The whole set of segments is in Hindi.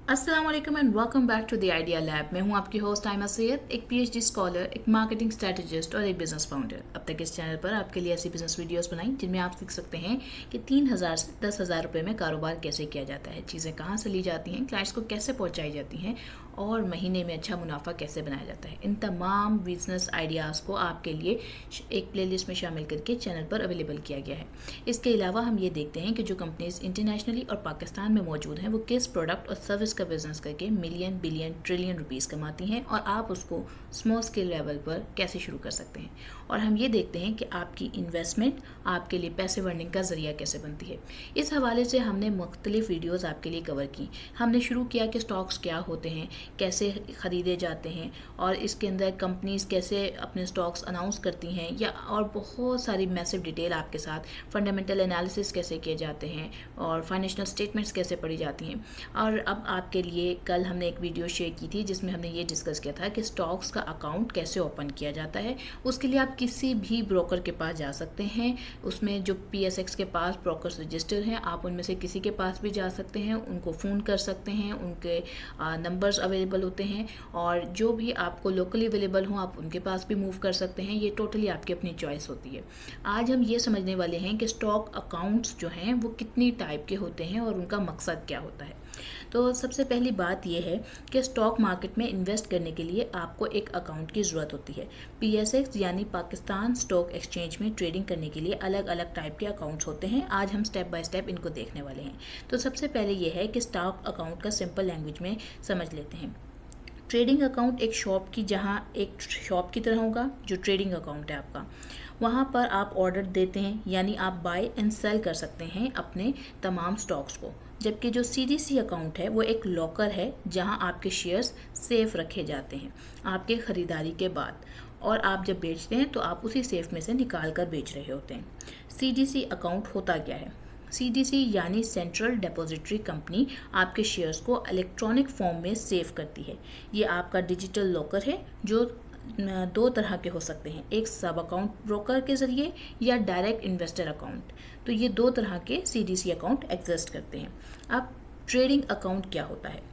अस्सलाम वालेकुम and welcome back to the idea lab. मैं हूं आपकी होस्ट आयमा सैयद, एक पीएचडी स्कॉलर, एक मार्केटिंग स्ट्रेटजिस्ट और एक बिजनेस फाउंडर। अब तक इस चैनल पर आपके लिए ऐसी बिजनेस वीडियोस बनाई जिनमें आप सीख सकते हैं कि 3,000 से 10,000 रुपये में कारोबार कैसे किया जाता है, चीज़ें कहाँ से ली जाती हैं, क्लाइंट्स को कैसे पहुँचाई जाती हैं और महीने में अच्छा मुनाफा कैसे बनाया जाता है। इन तमाम बिजनेस आइडियाज़ को आपके लिए एक प्लेलिस्ट में शामिल करके चैनल पर अवेलेबल किया गया है। इसके अलावा हम ये देखते हैं कि जो कंपनीज इंटरनेशनली और पाकिस्तान में मौजूद हैं वो किस प्रोडक्ट और सर्विस का बिजनेस करके मिलियन बिलियन ट्रिलियन रुपीज़ कमाती हैं और आप उसको स्मॉल स्केल लेवल पर कैसे शुरू कर सकते हैं। और हम ये देखते हैं कि आपकी इन्वेस्टमेंट आपके लिए पैसे अर्निंग का ज़रिया कैसे बनती है। इस हवाले से हमने मुख्तलिफ वीडियोज़ आपके लिए कवर की। हमने शुरू किया कि स्टॉक्स क्या होते हैं, कैसे ख़रीदे जाते हैं और इसके अंदर कंपनीज़ कैसे अपने स्टॉक्स अनाउंस करती हैं, या और बहुत सारी मैसिव डिटेल आपके साथ, फंडामेंटल एनालिसिस कैसे किए जाते हैं और फाइनेंशियल स्टेटमेंट्स कैसे पढ़ी जाती हैं। और अब आपके लिए कल हमने एक वीडियो शेयर की थी जिसमें हमने ये डिस्कस किया था कि स्टॉक्स का अकाउंट कैसे ओपन किया जाता है। उसके लिए आप किसी भी ब्रोकर के पास जा सकते हैं। उसमें जो PSX के पास ब्रोकर्स रजिस्टर हैं, आप उनमें से किसी के पास भी जा सकते हैं, उनको फ़ोन कर सकते हैं, उनके नंबर्स अवेलेबल होते हैं और जो भी आपको लोकली अवेलेबल हो आप उनके पास भी मूव कर सकते हैं। ये टोटली आपकी अपनी चॉइस होती है। आज हम ये समझने वाले हैं कि स्टॉक अकाउंट्स जो हैं वो कितनी टाइप के होते हैं और उनका मकसद क्या होता है। तो सबसे पहली बात यह है कि स्टॉक मार्केट में इन्वेस्ट करने के लिए आपको एक अकाउंट की ज़रूरत होती है। PSX यानी पाकिस्तान स्टॉक एक्सचेंज में ट्रेडिंग करने के लिए अलग अलग टाइप के अकाउंट्स होते हैं। आज हम स्टेप बाय स्टेप इनको देखने वाले हैं। तो सबसे पहले यह है कि स्टॉक अकाउंट का सिंपल लैंग्वेज में समझ लेते हैं। ट्रेडिंग अकाउंट एक शॉप की, जहाँ एक शॉप की तरह होगा जो ट्रेडिंग अकाउंट है आपका। वहाँ पर आप ऑर्डर देते हैं, यानी आप बाय एंड सेल कर सकते हैं अपने तमाम स्टॉक्स को। जबकि जो CDC अकाउंट है वो एक लॉकर है जहाँ आपके शेयर्स सेफ रखे जाते हैं आपके ख़रीदारी के बाद, और आप जब बेचते हैं तो आप उसी सेफ में से निकाल कर बेच रहे होते हैं। CDC अकाउंट होता क्या है? CDC यानी सेंट्रल डिपॉजिटरी कंपनी आपके शेयर्स को इलेक्ट्रॉनिक फॉर्म में सेव करती है। ये आपका डिजिटल लॉकर है जो दो तरह के हो सकते हैं, एक सब अकाउंट ब्रोकर के ज़रिए या डायरेक्ट इन्वेस्टर अकाउंट। तो ये दो तरह के CDC अकाउंट एग्जिस्ट करते हैं। अब ट्रेडिंग अकाउंट क्या होता है?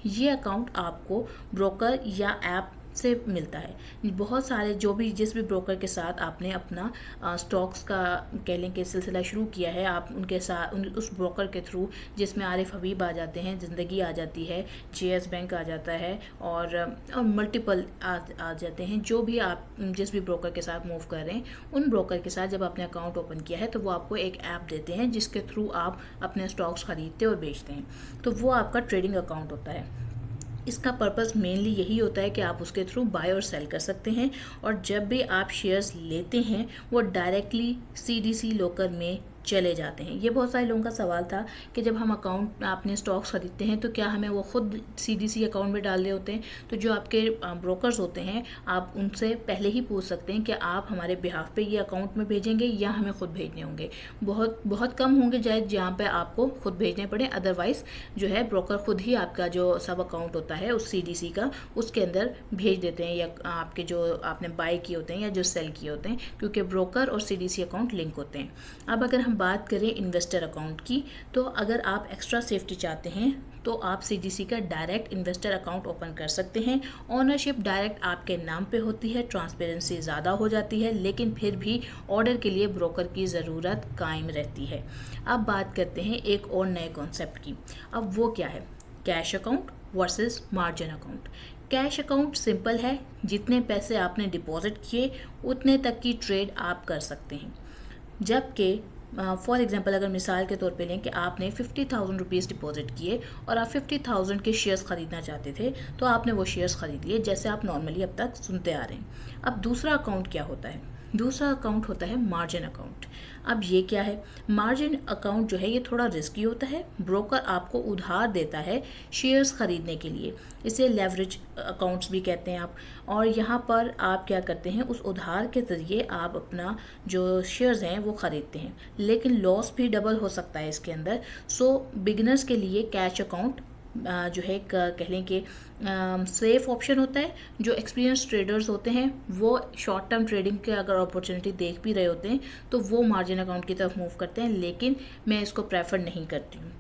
ये अकाउंट आपको ब्रोकर या ऐप से मिलता है। बहुत सारे जिस भी ब्रोकर के साथ आपने अपना स्टॉक्स का कह लें कि सिलसिला शुरू किया है, आप उनके साथ उस ब्रोकर के थ्रू, जिसमें आरिफ हबीब आ जाते हैं, ज़िंदगी आ जाती है, JS बैंक आ जाता है और मल्टीपल आ जाते हैं। जो भी आप जिस भी ब्रोकर के साथ मूव कर रहे हैं, उन ब्रोकर के साथ जब आपने अकाउंट ओपन किया है तो वो आपको एक ऐप देते हैं जिसके थ्रू आप अपने स्टॉक्स खरीदते और बेचते हैं। तो वो आपका ट्रेडिंग अकाउंट होता है। इसका पर्पस मेनली यही होता है कि आप उसके थ्रू बाय और सेल कर सकते हैं, और जब भी आप शेयर्स लेते हैं वो डायरेक्टली CDC लॉकर में चले जाते हैं। ये बहुत सारे लोगों का सवाल था कि जब हम अकाउंट अपने स्टॉक्स खरीदते हैं तो क्या हमें वो खुद CDC अकाउंट में डाल रहे होते हैं? तो जो आपके ब्रोकर्स होते हैं, आप उनसे पहले ही पूछ सकते हैं कि आप हमारे बिहाफ पे ये अकाउंट में भेजेंगे या हमें खुद भेजने होंगे। बहुत बहुत कम होंगे जायज़ जहाँ पे आपको खुद भेजने पड़े, अदरवाइज़ जो है ब्रोकर खुद ही आपका जो सब अकाउंट होता है उस CDC का, उसके अंदर भेज देते हैं, या आपके जो आपने बाय किए होते हैं या जो सेल किए होते हैं, क्योंकि ब्रोकर और CDC अकाउंट लिंक होते हैं। अब अगर बात करें इन्वेस्टर अकाउंट की, तो अगर आप एक्स्ट्रा सेफ्टी चाहते हैं तो आप CDC का डायरेक्ट इन्वेस्टर अकाउंट ओपन कर सकते हैं। ओनरशिप डायरेक्ट आपके नाम पे होती है, ट्रांसपेरेंसी ज़्यादा हो जाती है, लेकिन फिर भी ऑर्डर के लिए ब्रोकर की ज़रूरत कायम रहती है। अब बात करते हैं एक और नए कॉन्सेप्ट की। अब वो क्या है? Cash account versus margin account. Cash account simple है, जितने पैसे आपने डिपॉजिट किए उतने तक की ट्रेड आप कर सकते हैं। जबकि फॉर एग्जांपल अगर मिसाल के तौर पे लें कि आपने 50,000 रुपीज़ डिपॉजिट किए और आप 50,000 के शेयर्स ख़रीदना चाहते थे, तो आपने वो शेयर्स ख़रीद लिए जैसे आप नॉर्मली अब तक सुनते आ रहे हैं। अब दूसरा अकाउंट क्या होता है? दूसरा अकाउंट होता है मार्जिन अकाउंट। अब ये क्या है? मार्जिन अकाउंट जो है ये थोड़ा रिस्की होता है। ब्रोकर आपको उधार देता है शेयर्स ख़रीदने के लिए, इसे लेवरेज अकाउंट्स भी कहते हैं आप। और यहाँ पर आप क्या करते हैं, उस उधार के ज़रिए आप अपना जो शेयर्स हैं वो ख़रीदते हैं, लेकिन लॉस भी डबल हो सकता है इसके अंदर। सो बिगिनर्स के लिए कैश अकाउंट जो है कह लें कि सेफ ऑप्शन होता है। जो एक्सपीरियंस ट्रेडर्स होते हैं वो शॉर्ट टर्म ट्रेडिंग के अगर अपॉर्चुनिटी देख भी रहे होते हैं तो वो मार्जिन अकाउंट की तरफ मूव करते हैं, लेकिन मैं इसको प्रेफर नहीं करती हूँ।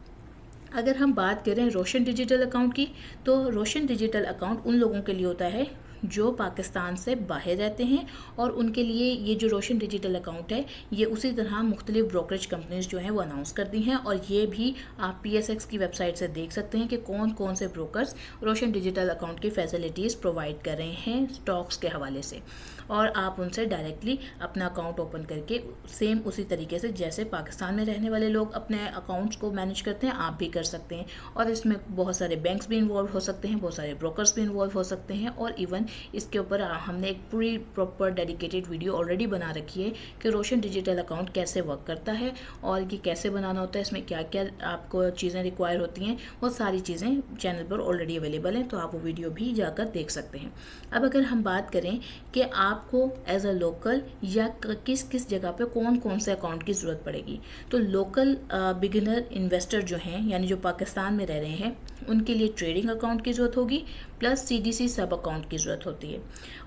अगर हम बात करें रोशन डिजिटल अकाउंट की, तो रोशन डिजिटल अकाउंट उन लोगों के लिए होता है जो पाकिस्तान से बाहर रहते हैं, और उनके लिए ये जो रोशन डिजिटल अकाउंट है ये उसी तरह मुख्तलिफ ब्रोकरेज कंपनीज जो हैं वो अनाउंस करती हैं, और ये भी आप PSX की वेबसाइट से देख सकते हैं कि कौन कौन से ब्रोकर्स रोशन डिजिटल अकाउंट की फैसिलिटीज़ प्रोवाइड कर रहे हैं स्टॉक्स के हवाले से, और आप उनसे डायरेक्टली अपना अकाउंट ओपन करके सेम उसी तरीके से जैसे पाकिस्तान में रहने वाले लोग अपने अकाउंट्स को मैनेज करते हैं आप भी कर सकते हैं। और इसमें बहुत सारे बैंक्स भी इन्वॉल्व हो सकते हैं, बहुत सारे ब्रोकर्स भी इन्वॉल्व हो सकते हैं, और इवन इसके ऊपर हमने एक पूरी प्रॉपर डेडिकेटेड वीडियो ऑलरेडी बना रखी है कि रोशन डिजिटल अकाउंट कैसे वर्क करता है और ये कैसे बनाना होता है, इसमें क्या क्या आपको चीज़ें रिक्वायर होती हैं, वो सारी चीज़ें चैनल पर ऑलरेडी अवेलेबल हैं, तो आप वो वीडियो भी जाकर देख सकते हैं। अब अगर हम बात करें कि आपको एज अ लोकल या किस किस जगह पे कौन कौन से अकाउंट की ज़रूरत पड़ेगी, तो लोकल बिगिनर इन्वेस्टर जो हैं यानी जो पाकिस्तान में रह रहे हैं उनके लिए ट्रेडिंग अकाउंट की ज़रूरत होगी प्लस CDC सब अकाउंट की ज़रूरत होती है।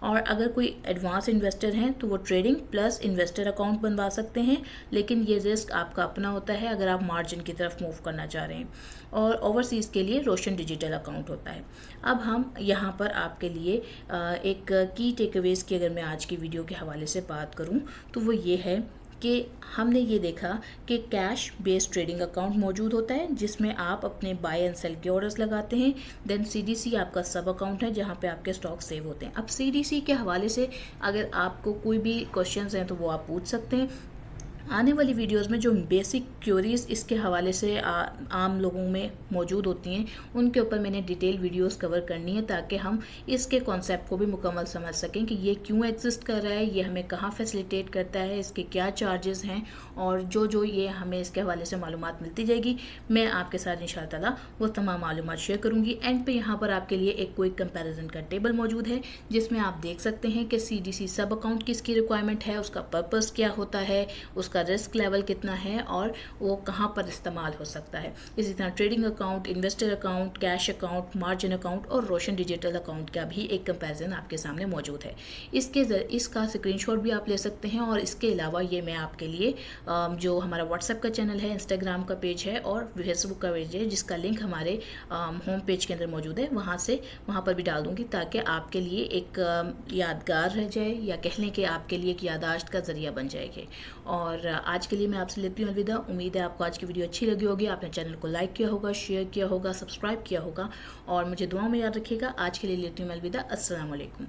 और अगर कोई एडवांस इन्वेस्टर हैं तो वो ट्रेडिंग प्लस इन्वेस्टर अकाउंट बनवा सकते हैं, लेकिन ये रिस्क आपका अपना होता है अगर आप मार्जिन की तरफ मूव करना चाह रहे हैं। और ओवरसीज़ के लिए रोशन डिजिटल अकाउंट होता है। अब हम यहाँ पर आपके लिए एक की टेकअवेज़ की अगर मैं आज की वीडियो के हवाले से बात करूँ तो वो ये है कि हमने ये देखा कि कैश बेस्ड ट्रेडिंग अकाउंट मौजूद होता है जिसमें आप अपने बाय एंड सेल के ऑर्डर्स लगाते हैं। देन CDC आपका सब अकाउंट है जहाँ पे आपके स्टॉक सेव होते हैं। अब CDC के हवाले से अगर आपको कोई भी क्वेश्चंस हैं तो वो आप पूछ सकते हैं। आने वाली वीडियोस में जो बेसिक क्यूरीज इसके हवाले से आम लोगों में मौजूद होती हैं उनके ऊपर मैंने डिटेल वीडियोस कवर करनी है ताकि हम इसके कॉन्सेप्ट को भी मुकम्मल समझ सकें कि ये क्यों एग्जिस्ट कर रहा है, ये हमें कहाँ फैसिलिटेट करता है, इसके क्या चार्जेस हैं, और जो ये हमें इसके हवाले से मालूमात मिलती जाएगी मैं आपके साथ इंशाअल्लाह ताला वो तमाम मालूमात शेयर करूँगी। एंड पे यहाँ पर आपके लिए एक क्विक कंपैरिजन का टेबल मौजूद है जिसमें आप देख सकते हैं कि CDC सब अकाउंट किसकी रिक्वायरमेंट है, उसका पर्पज़ क्या होता है, उसका रिस्क लेवल कितना है और वो कहाँ पर इस्तेमाल हो सकता है। इसी तरह trading account, investor account, cash account, margin account और रोशन डिजिटल अकाउंट का भी एक कंपैरिजन आपके सामने मौजूद है। इसका स्क्रीनशॉट भी आप ले सकते हैं। और इसके अलावा ये मैं आपके लिए जो हमारा व्हाट्सएप का चैनल है, इंस्टाग्राम का पेज है और फेसबुक का पेज है जिसका लिंक हमारे होम पेज के अंदर मौजूद है, वहाँ पर भी डाल दूँगी ताकि आपके लिए एक यादगार रह जाए या कह लें कि आपके लिए एक याददाश्त का ज़रिया बन जाएगी। और आज के लिए मैं आपसे लेती हूँ अलविदा। उम्मीद है आपको आज की वीडियो अच्छी लगी होगी, आपने चैनल को लाइक किया होगा, शेयर किया होगा, सब्सक्राइब किया होगा और मुझे दुआ में याद रखिएगा। आज के लिए लेती हूँ अलविदा। अस्सलाम वालेकुम।